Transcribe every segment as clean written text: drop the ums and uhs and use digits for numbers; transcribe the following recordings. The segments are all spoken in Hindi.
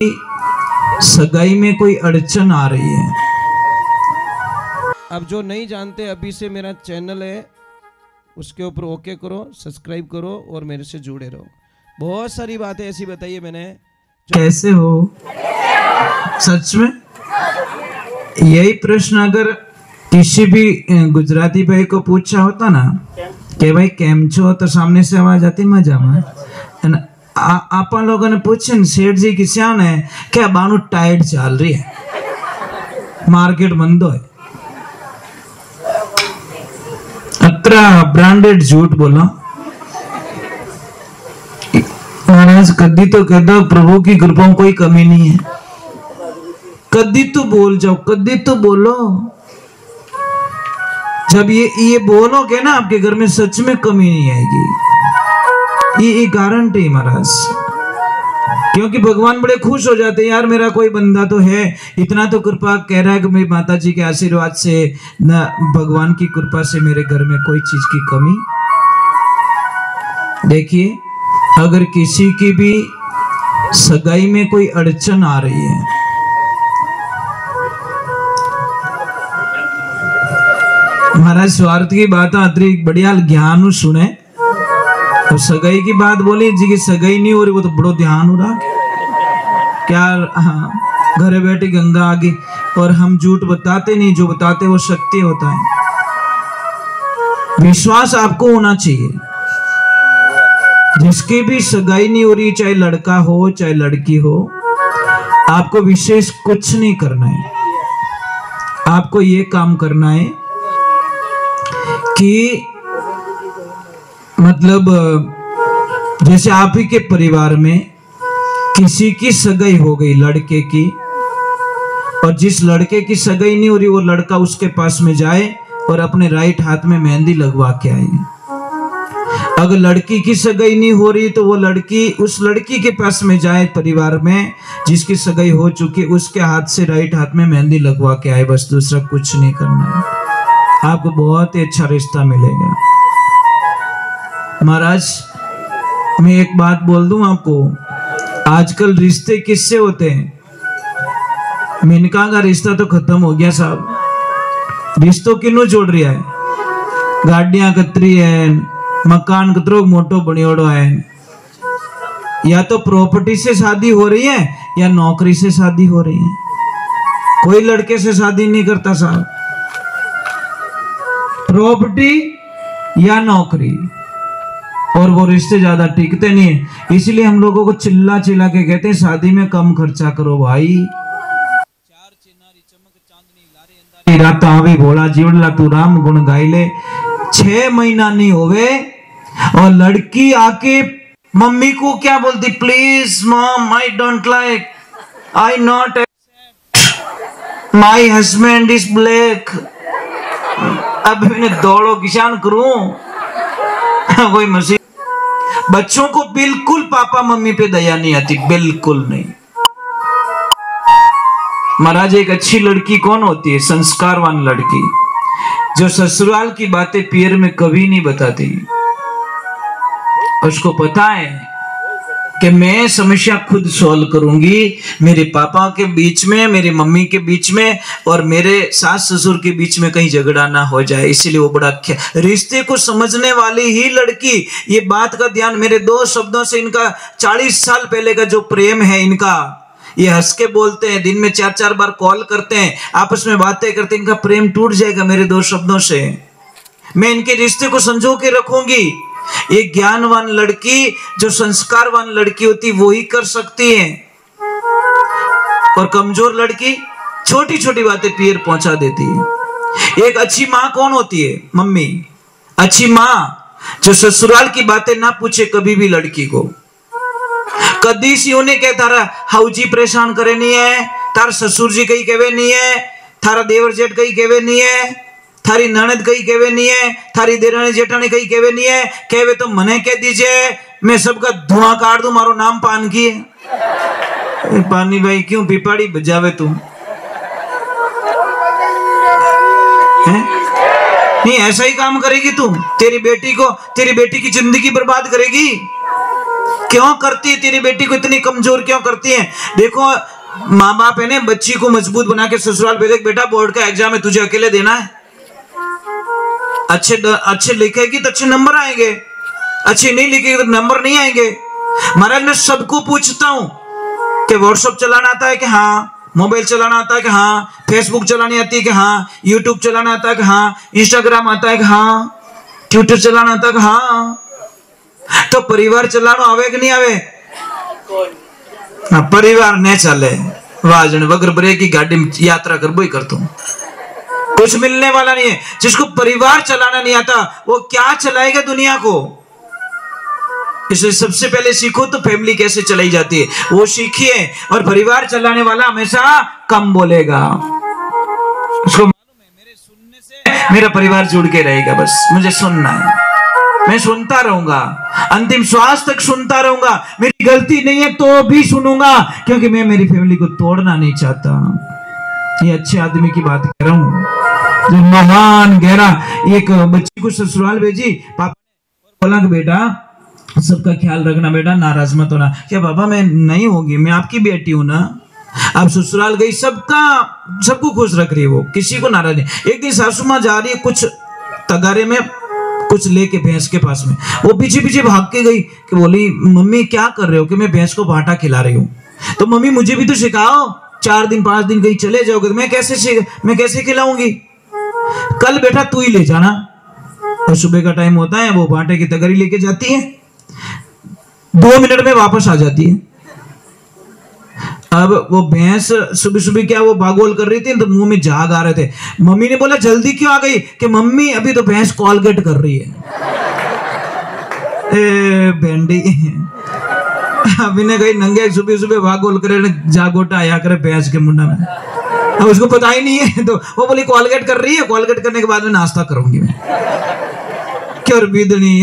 सगाई में कोई अड़चन आ रही है। अब जो नहीं जानते, अभी से मेरा चैनल है उसके ऊपर ओके करो, सब्सक्राइब करो और मेरे से जुड़े रहो। बहुत सारी बातें ऐसी बताई है मैंने। कैसे हो सच में? यही प्रश्न अगर किसी भी गुजराती भाई को पूछा होता ना कि भाई केम छो, तो सामने से आवाज आती मजा में। आप लोगों ने पूछे सेठ जी की सियान है क्या बानू टाइट चल रही है, मार्केट बंद है, अतरा ब्रांडेड झूठ बोला। महाराज कदी तो कह दो प्रभु की कृपा में कोई कमी नहीं है, कदी तो बोल जाओ, कदी तो बोलो। जब ये बोलोगे ना आपके घर में सच में कमी नहीं आएगी, ये गारंटी है महाराज। क्योंकि भगवान बड़े खुश हो जाते हैं, यार मेरा कोई बंदा तो है, इतना तो कृपा कह रहा है कि मेरी माता जी के आशीर्वाद से न भगवान की कृपा से मेरे घर में कोई चीज की कमी। देखिए, अगर किसी की भी सगाई में कोई अड़चन आ रही है, महाराज स्वार्थ की बात अतिरिक्त बढ़िया ज्ञान सुने। तो सगाई की बात बोली जी की सगाई नहीं हो रही, वो तो बड़ो ध्यान हो रहा क्या। हाँ, घरे बैठी गंगा आ गई और हम झूठ बताते नहीं, जो बताते वो सत्य होता है। विश्वास आपको होना चाहिए। जिसकी भी सगाई नहीं हो रही, चाहे लड़का हो चाहे लड़की हो, आपको विशेष कुछ नहीं करना है। आपको ये काम करना है कि मतलब जैसे आप ही के परिवार में किसी की सगाई हो गई लड़के की, और जिस लड़के की सगाई नहीं हो रही वो लड़का उसके पास में जाए और अपने राइट हाथ में मेहंदी लगवा के आए। अगर लड़की की सगाई नहीं हो रही तो वो लड़की उस लड़की के पास में जाए परिवार में जिसकी सगाई हो चुकी, उसके हाथ से राइट हाथ में मेहंदी लगवा के आए। बस दूसरा कुछ नहीं करना है, आपको बहुत ही अच्छा रिश्ता मिलेगा। महाराज मैं एक बात बोल दूं आपको, आजकल रिश्ते किससे होते हैं? मिनका का रिश्ता तो खत्म हो गया साहब। रिश्तों किन्हों जोड़ रहा है? गाड़ियां कतरी है, मकान कतरो मोटो बनियोड़ो है। या तो प्रॉपर्टी से शादी हो रही है या नौकरी से शादी हो रही है। कोई लड़के से शादी नहीं करता साहब, प्रॉपर्टी या नौकरी, और वो रिश्ते ज्यादा टिकते नहीं है। इसलिए हम लोगों को चिल्ला चिल्ला के कहते हैं शादी में कम खर्चा करो भाई। चार चिनारी चमक चांदनी लारे अंदारी रात आवे भोला जीवनला तू राम गुण गाई ले। 6 महीना नहीं होवे और लड़की आके मम्मी को क्या बोलती, please mom I don't like, I not accept, my husband is black. अब मैंने दौड़ो किसान करूं कोई मसीह। बच्चों को बिल्कुल पापा मम्मी पे दया नहीं आती, बिल्कुल नहीं। महाराज एक अच्छी लड़की कौन होती है? संस्कारवान लड़की, जो ससुराल की बातें पियर में कभी नहीं बताती। उसको पता है कि मैं समस्या खुद सॉल्व करूंगी, मेरे पापा के बीच में, मेरे मम्मी के बीच में और मेरे सास ससुर के बीच में कहीं झगड़ा ना हो जाए। इसलिए वो बड़ा रिश्ते को समझने वाली ही लड़की ये बात का ध्यान। मेरे 2 शब्दों से इनका 40 साल पहले का जो प्रेम है इनका, ये हंस के बोलते हैं, दिन में 4-4 बार कॉल करते हैं, आपस में बातें करते हैं, इनका प्रेम टूट जाएगा मेरे 2 शब्दों से। मैं इनके रिश्ते को संजो के रखूंगी। एक ज्ञानवान लड़की, जो संस्कारवान लड़की होती वो ही कर सकती है। और कमजोर लड़की छोटी छोटी बातें पीर पहुंचा देती है। एक अच्छी माँ कौन होती है? मम्मी। अच्छी माँ जो ससुराल की बातें ना पूछे कभी भी लड़की को। कदी सी उन्हें कह तारा हाउजी परेशान करे नहीं है, तार ससुर जी कहीं कहवे नहीं है, थारा देवर जेठ कहीं कहवे नहीं है, थारी ननद कहीं कहवे नहीं है, थारी देरानी जेठानी कहीं कहवे नहीं है। कहवे तो मने कह दीजिए, मैं सबका धुआं काट दूं, मारो नाम पान की है। पानी भाई क्यों पिपाड़ी बजावे तुम? नहीं ऐसा ही काम करेगी तू? तेरी बेटी की जिंदगी बर्बाद करेगी। क्यों करती है तेरी बेटी को इतनी कमजोर क्यों करती है? देखो माँ बाप है ने बच्ची को मजबूत बना के ससुराल भेजे, बेटा बोर्ड का एग्जाम है तुझे अकेले देना है, अच्छे लिखेगी तो अच्छे नंबर आएंगे, अच्छे नहीं लिखेगी तो नंबर नहीं आएंगे। महाराज मैं सबको पूछता हूं कि व्हाट्सएप चलाना आता है कि हाँ, मोबाइल चलाना आता है कि हाँ, फेसबुक चलानी आती है कि हाँ, यूट्यूब चलाना आता है कि हाँ, इंस्टाग्राम आता है कि हाँ, ट्विटर चलाना आता है कि हाँ, तो परिवार चलाना आवे कि नहीं आवे? परिवार ने चले वाजन वगर बरे की गाड़ी में यात्रा कर बोई करता हूं, कुछ मिलने वाला नहीं है। जिसको परिवार चलाना नहीं आता वो क्या चलाएगा दुनिया को? इसलिए सबसे पहले सीखो तो फैमिली कैसे चलाई जाती है वो सीखिए, और परिवार चलाने वाला हमेशा कम बोलेगा, उसको मालूम है मेरे सुनने से मेरा परिवार जुड़ के रहेगा, बस मुझे सुनना है, मैं सुनता रहूंगा, अंतिम श्वास तक सुनता रहूंगा, मेरी गलती नहीं है तो भी सुनूंगा, क्योंकि मैं मेरी फैमिली को तोड़ना नहीं चाहता। ये अच्छे आदमी की बात कर रहा हूं जो महान गहरा। एक बच्ची को ससुराल भेजी, पापा ने बोला कि बेटा सबका ख्याल रखना, बेटा नाराज मत होना। क्या बाबा मैं नहीं होगी, मैं आपकी बेटी हूं ना। अब ससुराल गई, सबको खुश रख रही है, वो किसी को नाराज नहीं। एक दिन सासू माँ जा रही है कुछ तगारे में कुछ लेके भैंस के पास में, वो पीछे पीछे भाग के गई कि बोली मम्मी क्या कर रहे हो? कि मैं भैंस को बाटा खिला रही हूँ। तो मम्मी मुझे भी तो सिखाओ, 4 दिन 5 दिन कहीं चले जाओगे तो मैं कैसे खिलाऊंगी? कल बेटा तू ही ले जाना। और सुबह का टाइम होता है, वो बाटे की तगरी लेके जाती है, 2 मिनट में वापस आ जाती है। अब वो भैंस सुबह सुबह क्या वो बागोल कर रही थी तो मुंह में झाग आ रहे थे। मम्मी ने बोला जल्दी क्यों आ गई? कि मम्मी अभी तो भैंस कॉलगेट कर रही है। भेंडी अभी ने कही नंगे सुबह सुबह बागोल करे जागोटा आया करे भैंस के मुंडा में, अब उसको पता ही नहीं है। तो वो बोली कॉलगेट कर रही है, कॉलगेट करने के बाद में नाश्ता करूंगी मैं। क्यों बीदनी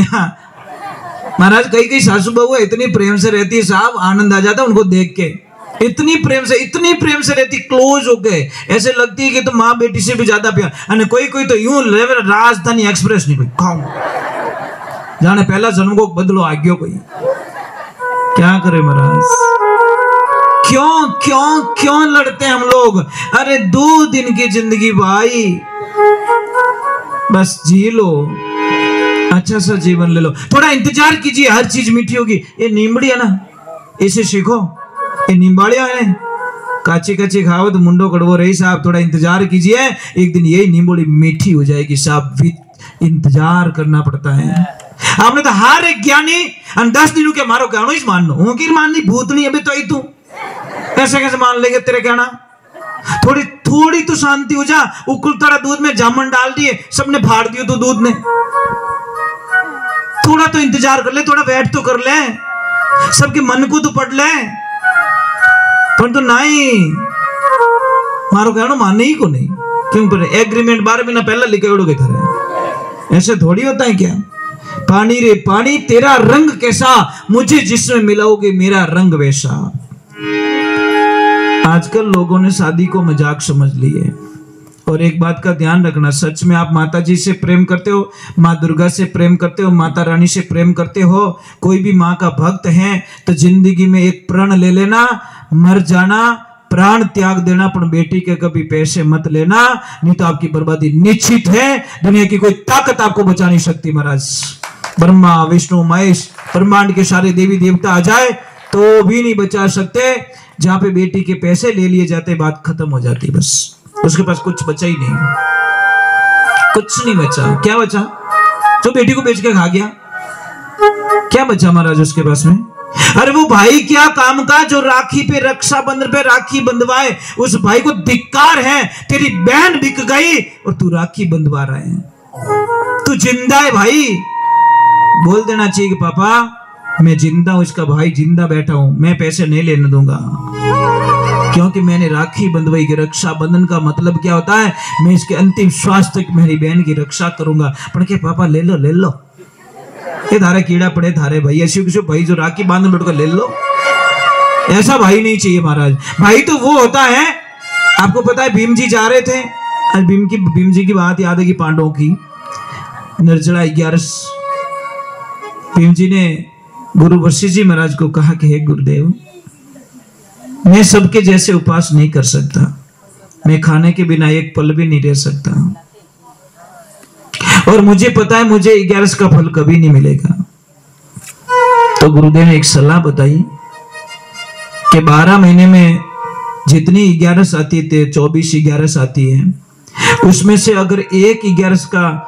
महाराज, कई सासू बहू इतनी प्रेम से रहती है साहब, आनंद आ जाता है उनको देख के। इतनी प्रेम से रहती, क्लोज हो गए, ऐसे लगती है कि तो माँ बेटी से भी ज्यादा प्यार। कोई तो यूं राजधानी एक्सप्रेस नहीं कोई खाऊं जाने पहला जन्म को बदलो आज्ञो कोई। क्या करे महाराज, क्यों लड़ते हैं हम लोग? अरे 2 दिन की जिंदगी भाई, बस जी लो, अच्छा सा जीवन ले लो, थोड़ा इंतजार कीजिए, हर चीज मीठी होगी। ये नींबड़ी है ना, इसे सीखो, ये नींबाड़िया है, काची काची खाओ तो मुंडो कड़वो रही साहब, थोड़ा इंतजार कीजिए, एक दिन यही नींबड़ी मीठी हो जाएगी साहब। इंतजार करना पड़ता है। आपने तो हर एक ज्ञानी 10 दिनों के मारो कहना ही मान लो, की माननी भूतनी अभी तो ही तू कैसे मान लेंगे तेरे कहना? थोड़ी तो शांति हो जा। उकलता दूध में जामुन डाल दिए, सबने फाड़ दियो तो दूध ने। थोड़ा तो इंतजार कर ले, थोड़ा वेट तो कर ले, सबके मन को तो पढ़ ले। पर तो नहीं मारो कहना मानने ही को नहीं, क्यों? पर एग्रीमेंट 12 महीना पहला लिखे उड़ोगे थारे, ऐसे थोड़ी होता है क्या? पानी रे पानी तेरा रंग कैसा, मुझे जिसमें मिलाओगे मेरा रंग वैसा। आजकल लोगों ने शादी को मजाक समझ ली है। और एक बात का ध्यान रखना, सच में आप माता जी से प्रेम करते हो, माँ दुर्गा से प्रेम करते हो, माता रानी से प्रेम करते हो, कोई भी माँ का भक्त है तो जिंदगी में एक प्रण ले लेना, मर जाना, प्राण त्याग देना, पर बेटी के कभी पैसे मत लेना, नहीं तो आपकी बर्बादी निश्चित है। दुनिया की कोई ताकत आपको बचा नहीं सकती महाराज। ब्रह्मा विष्णु महेश ब्रह्मांड के सारे देवी देवता आ जाए तो भी नहीं बचा सकते। जहां पे बेटी के पैसे ले लिए जाते बात खत्म हो जाती, बस उसके पास कुछ बचा ही नहीं, कुछ नहीं बचा। क्या बचा? जो बेटी को बेच के खा गया, क्या बचा महाराज उसके पास में? अरे वो भाई क्या काम का जो राखी पे रक्षाबंधन पे राखी बंधवाए, उस भाई को धिक्कार है। तेरी बहन बिक गई और तू राखी बंधवा रहा है, तू जिंदा है भाई। बोल देना चाहिए कि पापा मैं जिंदा हूं, इसका भाई जिंदा बैठा हूं, मैं पैसे नहीं लेने दूंगा, क्योंकि मैंने राखी बंधवाई की। रक्षाबंधन का मतलब क्या होता है? मैं इसके अंतिम श्वास तक मेरी बहन की रक्षा करूंगा। पर के पापा ले लो ये धारे कीड़ा पड़े थारे भाई, ऐसे किसी भाई जो राखी बांध बैठ कर ले लो, ऐसा भाई नहीं चाहिए महाराज। भाई तो वो होता है, आपको पता है भीम जी जा रहे थे, आज भीम जी की बात याद है कि पांडवों की निर्जला 11 भीम जी ने गुरु वशिष्ठ जी महाराज को कहा कि हे गुरुदेव, मैं सबके जैसे उपवास नहीं कर सकता, मैं खाने के बिना एक पल भी नहीं रह सकता, और मुझे पता है मुझे 11 का फल कभी नहीं मिलेगा। तो गुरुदेव ने एक सलाह बताई कि 12 महीने में जितनी 11 आती थे, 24 11 आती है, उसमें से अगर एक 11 का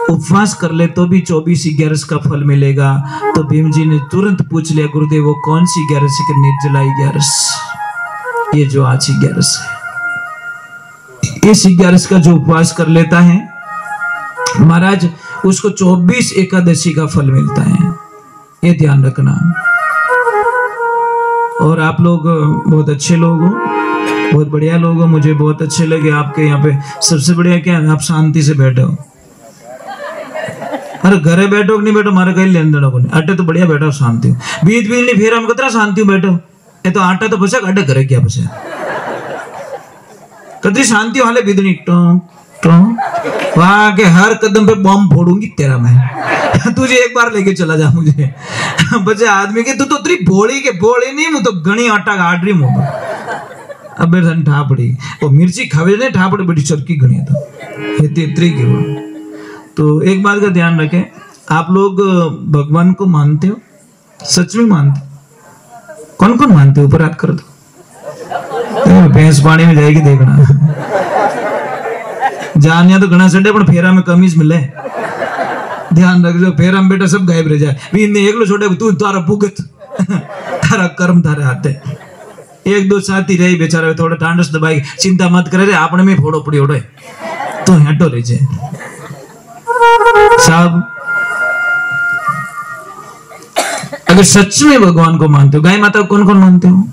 उपवास कर ले तो भी 24 11 का फल मिलेगा। तो भीम जी ने तुरंत पूछ लिया, गुरुदेव वो कौन सी 11 कि निर्जला 11, ये जो आज 11 है, इस 11 का जो उपवास कर लेता है महाराज, उसको 24 एकादशी का फल मिलता है, ये ध्यान रखना। और आप लोग बहुत अच्छे लोग हो, बहुत बढ़िया लोग हो, मुझे बहुत अच्छे लगे आपके यहाँ पे। सबसे बढ़िया क्या है, आप शांति से बैठे हो। अरे घरे बैठो कि नहीं बैठो, हमारे कहीं लेन देना को नहीं, अटे तो बढ़िया बैठो शांति हो, बीत भी नहीं फिर हम कितना शांति हो बैठो, ये तो आटा तो बचा अड्डे करे क्या बचा, कतरी शांति वाले बिदनी वहां के हर कदम पे बम फोड़ूंगी तेरा मैं तुझे एक बार लेके चला जा मुझे बचे आदमी के, तू तो तेरी भोड़ी के भोड़ी नहीं, मैं तो घनी आटा गाड़ रही हूँ। अब ठापड़ी वो मिर्ची खावे ने ठापड़ी बड़ी चरकी घनी तो इतनी की वो। तो एक बात का ध्यान रखें, आप लोग भगवान को मानते हो, सच में मानते हो? कौन कौन मानते हो? ऊपर हाथ कर दो, भैंस पानी में जाएगी देखना। जानिया तो घना चढ़े पर फेरा में कमीज मिले, ध्यान रख जो फेरा में बेटा सब गायब रह जाए, एक लो छोटे तू तारा भुगत तारा कर्म तारे हाथे। एक दो साथी रही बेचारा थोड़ा ठांडस दबाई, चिंता मत करे रे, आपने में फोड़ो पड़ी ओढ़े तो हटो रह जाए साहब। अगर सच में भगवान को मानते हो, गाय माता को कौन कौन मानते हो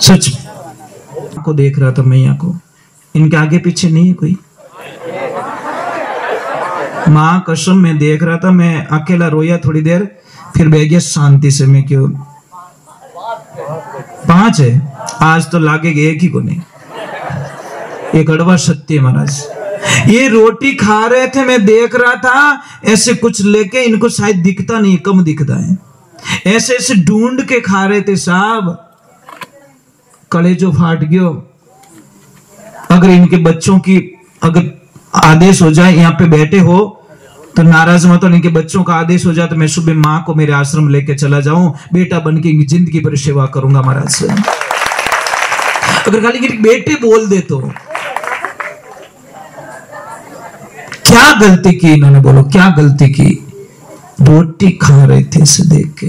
सच में? को देख रहा था मैया को, इनके आगे पीछे नहीं है कोई, मां कसम में देख रहा था, मैं अकेला रोया थोड़ी देर, फिर बह गया शांति से। मैं क्यों 5 है, आज तो लागेगा एक ही को नहीं, ये कड़वा सत्य है महाराज। ये रोटी खा रहे थे, मैं देख रहा था, ऐसे कुछ लेके, इनको शायद दिखता नहीं, कम दिखता है, ऐसे ऐसे ढूंढ के खा रहे थे साहब, कलेजो फाट गयो। अगर इनके बच्चों की अगर आदेश हो जाए, यहाँ पे बैठे हो तो नाराज मत हो, इनके बच्चों का आदेश हो जाए तो मैं सुबह माँ को मेरे आश्रम लेके चला जाऊं, बेटा बन के इनकी जिंदगी पर सेवा करूंगा महाराज से। अगर खाली बेटे बोल दे तो क्या गलती की इन्होंने, बोलो क्या गलती की? रोटी खा रहे थे इसे देख के,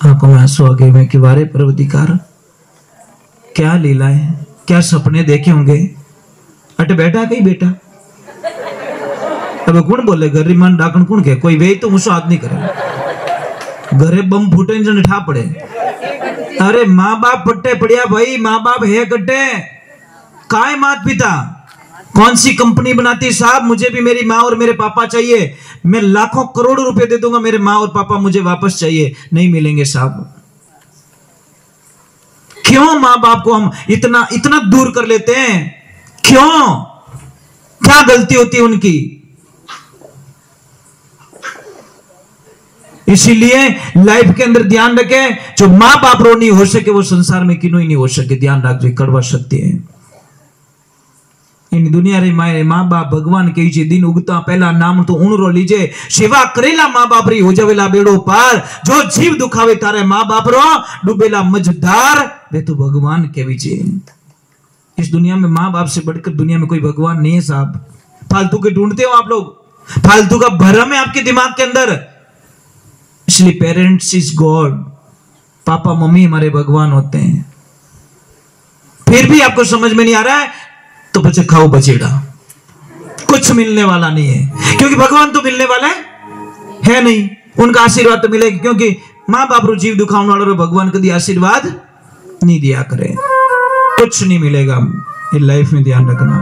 आंखों में आंसू आ गए। मैं कि वारे परवदिकार, क्या लीला है, क्या सपने देखे होंगे। अटे बैठा कहीं बेटा, अब कौन बोले घर मान डाकन कौन के, कोई वे तो मुझसे हाथ नहीं करे, घरे बम फूटे जन ठा पड़े। अरे माँ बाप पट्टे पड़िया भाई, माँ बाप है कट्टे, काय मात पिता, कौन सी कंपनी बनाती साहब, मुझे भी मेरी माँ और मेरे पापा चाहिए, मैं लाखों करोड़ों रुपए दे दूंगा, मेरे माँ और पापा मुझे वापस चाहिए, नहीं मिलेंगे साहब। क्यों माँ बाप को हम इतना इतना दूर कर लेते हैं, क्यों? क्या गलती होती है उनकी? इसीलिए लाइफ के अंदर ध्यान रखे, जो माँ बाप रो नहीं हो सके वो संसार में किन्हों ही नहीं हो सके, ध्यान रखिए, कड़वा सत्य है। इन दुनिया रे माए माँ बाप भगवान के दिन उगता पहला नाम तो उन रो लीजे, सेवा करेला माँ बाप री हो जावेला बेड़ो पार, जो जीव दुखावे तारे माँ बाप रो डूबेला मझधार, वे तो भगवान के विजय। इस दुनिया में माँ बाप से बढ़कर दुनिया में कोई भगवान नहीं है साहब। फालतू के ढूंढते हो आप लोग, फालतू का भरम है आपके दिमाग के अंदर। इसलिए parents is God, papa mummy हमारे भगवान होते हैं। फिर भी आपको समझ में नहीं आ रहा है तो बच्चे खाओ बचेड़ा, कुछ मिलने वाला नहीं है, क्योंकि भगवान तो मिलने वाला है नहीं, उनका आशीर्वाद तो मिलेगा, क्योंकि माँ बाप रो जीव दुखाने वालों रो भगवान कभी आशीर्वाद नहीं दिया करे, कुछ नहीं मिलेगा इन लाइफ में, ध्यान रखना।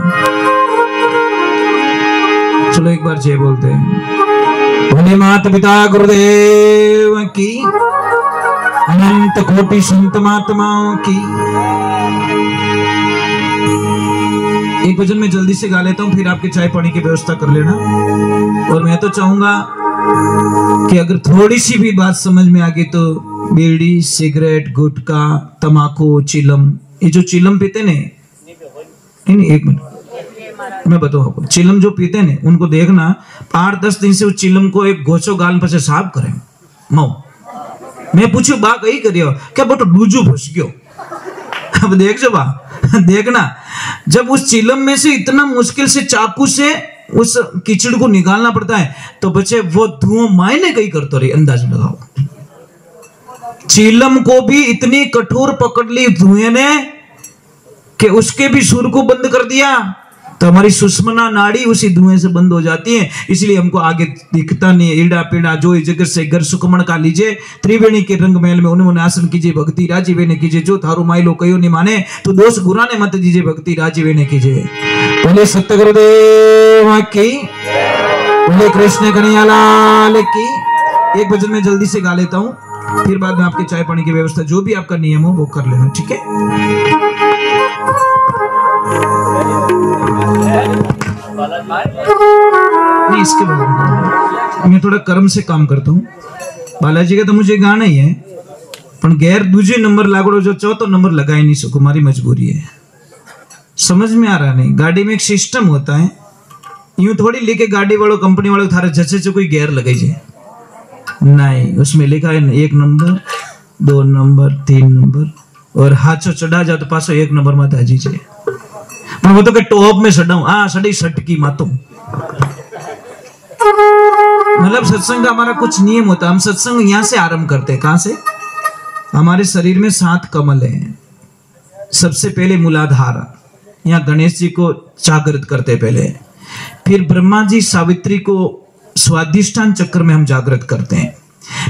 चलो एक बार जय बोलते हैं। भोले माता पिता गुरुदेव की, अनंत कोटि संत महात्माओं की। एक भजन में जल्दी से गा लेता हूं, फिर आपके चाय पानी की व्यवस्था कर लेना। और मैं तो चाहूंगा कि अगर थोड़ी सी भी बात समझ में आ गई तो बीड़ी, सिगरेट, गुटखा, तम्बाकू, चिलम, ये जो चिलम पीते ने, नहीं एक मिनट मैं बताऊं आपको, चिलम जो पीते ने उनको देखना 8-10 दिन से उस चिलम को एक गोचो गाल पर से साफ करें मऊ। मैं पूछू बा कही करियो क्या बोटो डूजू फंस गयो। अब देख जो बा देखना, जब उस चिलम में से इतना मुश्किल से चाकू से उस कीचड़ को निकालना पड़ता है तो बच्चे वो धुआं मायने कहीं करते रही, अंदाज लगाओ। चिलम को भी इतनी कठोर पकड़ ली धुएं ने कि उसके भी सुर को बंद कर दिया, तो हमारी सुषमना नाड़ी उसी धुएं से बंद हो जाती है। इसलिए हमको आगे दिखता नहीं है। ईड़ा पीड़ा जो इस जगत से घर सुखमण का लीजिए, त्रिवेणी के रंग महल में उन्हें आसन कीजिए, भक्ति राजीवे ने कीजिए, जो थारू माइलो कयो नहीं माने तो दोष गुराने मत दीजिए, भक्ति राजीवे ने कीजिए। बोले सत्य गुरुदेव की, बोले कृष्ण कन्हैया लाल की। एक भजन में जल्दी से गा लेता हूँ, फिर बाद में आपके चाय पानी की व्यवस्था जो भी आपका नियम हो वो कर लेना, ठीक है। नहीं इसके बाद मैं थोड़ा कर्म से काम करता हूँ। बालाजी का तो मुझे गाना ही है, पर गैर दूसरे नंबर लागड़ो जो चौथा नंबर लगा ही नहीं सको, हमारी मजबूरी है। समझ में आ रहा नहीं, गाड़ी में एक सिस्टम होता है, यूं थोड़ी लेके गाड़ी वालों कंपनी वालों थारे जैसे से कोई गैर लगाई जाए नहीं, उसमें लिखा है 1 नंबर 2 नंबर 3 नंबर, और हाथों चढ़ा जाओ तो पासो 1 नंबर मत आजी जाए। मैं वो तो के टॉप में सडाऊं, हाँ सड़ी सटकी मातू। मतलब सत्संग का हमारा कुछ नियम होता है। हम सत्संग यहाँ से आरंभ करते हैं, कहां से? हमारे शरीर में 7 कमल हैं। सबसे पहले मूलाधार, यहाँ गणेश जी को जागृत करते पहले, फिर ब्रह्मा जी सावित्री को स्वाधिष्ठान चक्र में हम जागृत करते हैं,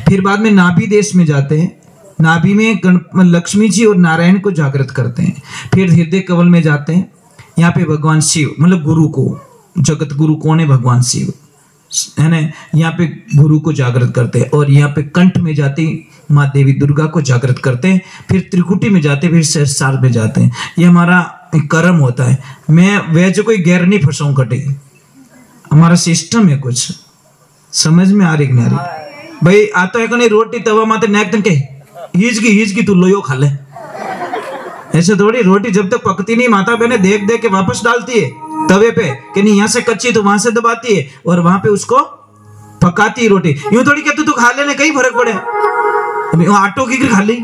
फिर बाद में नाभि देश में जाते हैं, नाभि में लक्ष्मी जी और नारायण को जागृत करते हैं, फिर हृदय कमल में जाते हैं, यहाँ पे भगवान शिव मतलब गुरु को, जगत गुरु कौन है? भगवान शिव है ना, यहाँ पे गुरु को जागृत करते हैं, और यहाँ पे कंठ में जाती माँ देवी दुर्गा को जागृत करते हैं, फिर त्रिकुटी में जाते हैं, फिर सहस्रार में जाते हैं। ये हमारा कर्म होता है। मैं वैसे कोई गैर नहीं फंसाऊं कटे, हमारा सिस्टम है कुछ, समझ में आ रही नहीं आ रही? भाई आता है कहीं रोटी तवा माते नेक तन के हिज की तू लोयो खा ले, ऐसे थोड़ी। रोटी जब तक पकती नहीं माता बहने देख देख के वापस डालती है तवे पे, कि नहीं यहाँ से कच्ची तो वहां से दबाती है और वहां पे उसको पकाती है रोटी। यूं थोड़ी कहते तू खा लेने कहीं फर्क पड़े, अभी आटो की खा ली।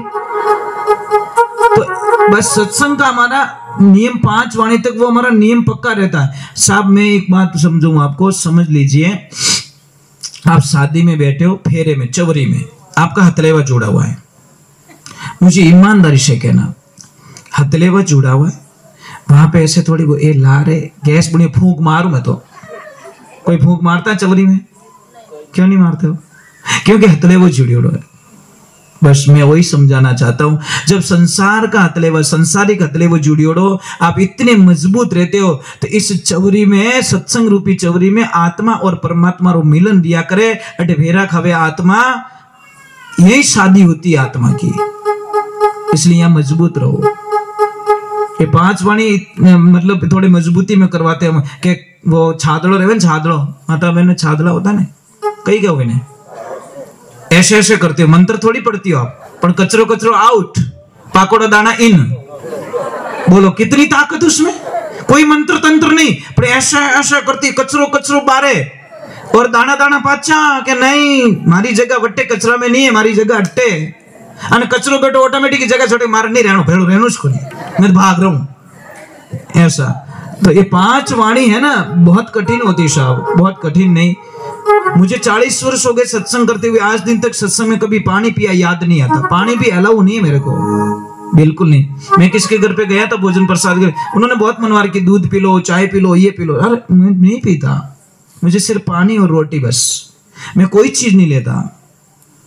तो बस सत्संग का हमारा नियम 5 वाणी तक वो हमारा नियम पक्का रहता है। साहब मैं एक बात समझाऊं आपको, समझ लीजिए। आप शादी में बैठे हो, फेरे में, चवरी में, आपका हथलेवा जुड़ा हुआ है। मुझे ईमानदारी से कहना, हथलेवा जुड़ा हुआ है, वहां पे ऐसे थोड़ी वो ए ला रहे गैस बनी फूंक मारू मैं तो, कोई फूंक मारता है चवरी में? क्यों नहीं मारते हो? क्योंकि हथलेवा जुड़ी हुआ है। बस मैं वही समझाना चाहता हूं, जब संसार का हथलेवा, संसारिक हथलेवा जुड़ी हो, आप इतने मजबूत रहते हो, तो इस चवरी में, सत्संग रूपी चवरी में आत्मा और परमात्मा रो मिलन दिया करे। अटे भेरा खावे आत्मा, यही शादी होती है आत्मा की। इसलिए यहां मजबूत रहो। ये 5 वाणी मतलब थोड़े मजबूती में करवाते हैं कि वो छादड़ो रहे, छादड़ो माता बहन छादड़ा होता है कई क्या हुए, ऐसे ऐसे करते हो, मंत्र थोड़ी पढ़ती हो आप, पर कचरो कचरो आउट, पाकोड़ा दाना इन। बोलो कितनी ताकत उसमें, कोई मंत्र तंत्र नहीं, पर ऐसा ऐसा करती, कचरो कचरो बारे और दाना दाना पाचा के नहीं, मारी जगह वट्टे कचरा में नहीं है, मारी जगह अट्टे, अने कचरो बेटो ऑटोमेटिक जगह छोटे मार नहीं रहना, भेड़ो रहना उसको नहीं, मैं भाग रहा हूं ऐसा। तो ये 5 वाणी है ना, बहुत कठिन होती साहब, बहुत कठिन नहीं। मुझे 40 वर्ष हो गए सत्संग करते हुए, आज दिन तक सत्संग में कभी पानी पिया याद नहीं आता। पानी भी अलाउ नहीं है मेरे को, बिल्कुल नहीं। मैं किसके घर पे गया था भोजन प्रसाद के, उन्होंने बहुत मनवार की दूध पी लो, चाय पी लो, ये पी लो, अरे मैं नहीं पीता, मुझे सिर्फ पानी और रोटी बस, मैं कोई चीज नहीं लेता।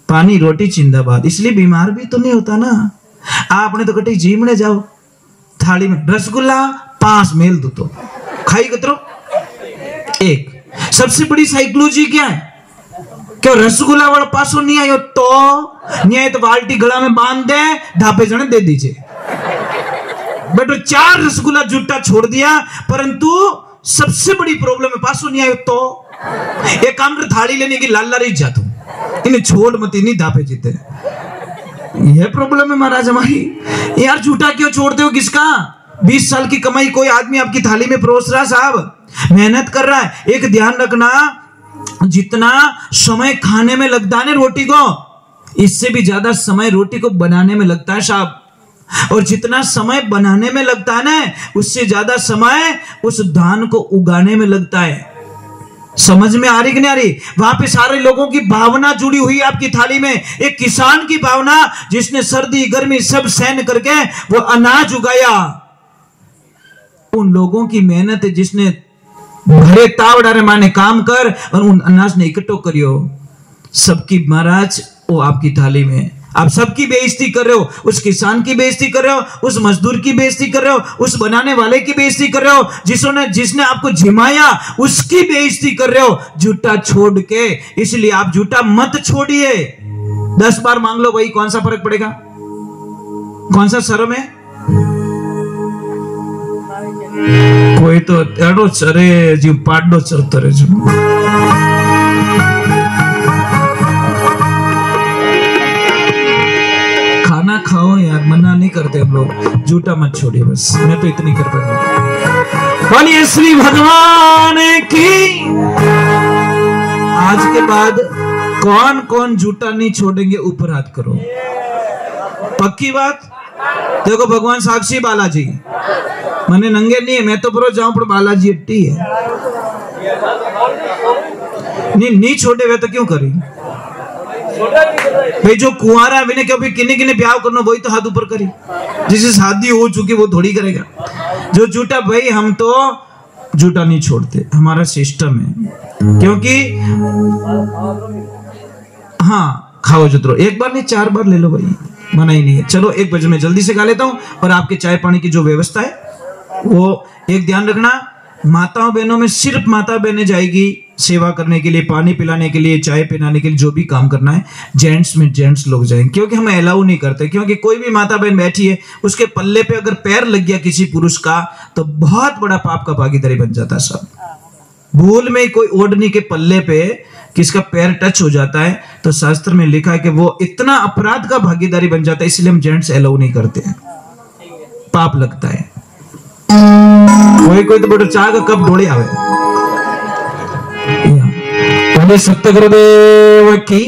पानी रोटी जिंदाबाद। इसलिए बीमार भी तो नहीं होता ना। आपने तो कटी जीमने जाओ, थाली में रसगुल्ला 5 मेल दो तो खाई कतरो एक। सबसे बड़ी साइकोलॉजी क्या है, क्यों रसगुल्ला वाला पासो नहीं आयो तो नहीं आए तो बाल्टी गला में बांध दे, ढाबे जने दे दीजिए। बेटो 4 रसगुल्ला जुट्टा छोड़ दिया, परंतु सबसे बड़ी प्रॉब्लम है पासो नहीं आयो तो एक काम कर, थाली लेने की लाल लाल जा तू, इन्हें छोड़ मत, इन्हीं धापे जीते। यह प्रॉब्लम है महाराज हमारी। यार झूठा क्यों छोड़ते हो? किसका 20 साल की कमाई कोई आदमी आपकी थाली में परोस रहा, साहब मेहनत कर रहा है। एक ध्यान रखना, जितना समय खाने में लगता है ना रोटी को, इससे भी ज्यादा समय रोटी को बनाने में लगता है साहब। और जितना समय बनाने में लगता है ना, उससे ज्यादा समय उस धान को उगाने में लगता है। समझ में आ रही कि नहीं आ रही? वहां पे सारे लोगों की भावना जुड़ी हुई है आपकी थाली में। एक किसान की भावना, जिसने सर्दी गर्मी सब सहन करके वो अनाज उगाया। उन लोगों की मेहनत है, जिसने भरे तावड़ारे माने काम कर और उन अनाज ने इकट्ठो करियो। सबकी महाराज वो आपकी थाली में, आप सबकी बेइज्जती कर रहे हो। उस किसान की बेइज्जती कर रहे हो, उस मजदूर की बेइज्जती कर रहे हो, उस बनाने वाले की बेइज्जती कर रहे हो, जिसने आपको जिमाया उसकी बेइज्जती कर रहे हो झूठा छोड़ के। इसलिए आप झूठा मत छोड़िए। 10 बार मांग लो भाई, कौन सा फर्क पड़ेगा? कौन सा शर्म है? कोई तो एडो चरे जी पाडो चरतो रे जी। खाना खाओ यार, मना नहीं करते हम लोग, झूठा मत छोड़िए बस। मैं तो इतनी कर पाऊंगा। बोलिए श्री भगवान की। आज के बाद कौन कौन झूठा नहीं छोड़ेंगे, ऊपर हाथ करो। पक्की बात? देखो भगवान साक्षी बालाजी, मने नंगे नहीं है, मैं तो परो जाऊं पर बालाजी अट्टी है। नहीं छोड़े वे तो क्यों करी भाई? जो कुंवारा है मैंने कभी किन्ने किन्ने ब्याह करना, वही तो हाथ ऊपर करी। जिसे शादी हो चुकी वो थोड़ी करेगा। जो झूठा भाई, हम तो झूठा नहीं छोड़ते, हमारा सिस्टम है। क्योंकि हाँ खाओ जुतरो, एक बार नहीं 4 बार ले लो भाई, मना ही नहीं है। चलो 1 बजे मैं जल्दी से गा लेता हूँ। और आपके चाय पानी की जो व्यवस्था है वो एक ध्यान रखना, माताओं बहनों में सिर्फ माता बहनें जाएगी सेवा करने के लिए, पानी पिलाने के लिए, चाय पिलाने के लिए, जो भी काम करना है। जेंट्स में जेंट्स लोग जाएंगे, क्योंकि हम अलाउ नहीं करते। क्योंकि कोई भी माता बहन बैठी है, उसके पल्ले पे अगर पैर लग गया किसी पुरुष का, तो बहुत बड़ा पाप का भागीदारी बन जाता है। सब भूल में कोई ओढ़नी के पल्ले पे किसका पैर टच हो जाता है, तो शास्त्र में लिखा है कि वो इतना अपराध का भागीदारी बन जाता है। इसलिए हम जेंट्स अलाउ नहीं करते हैं, पाप लगता है। कोई तो बड़ा चाह का कब ढोड़े आवे। सत्य गुरुदेव की।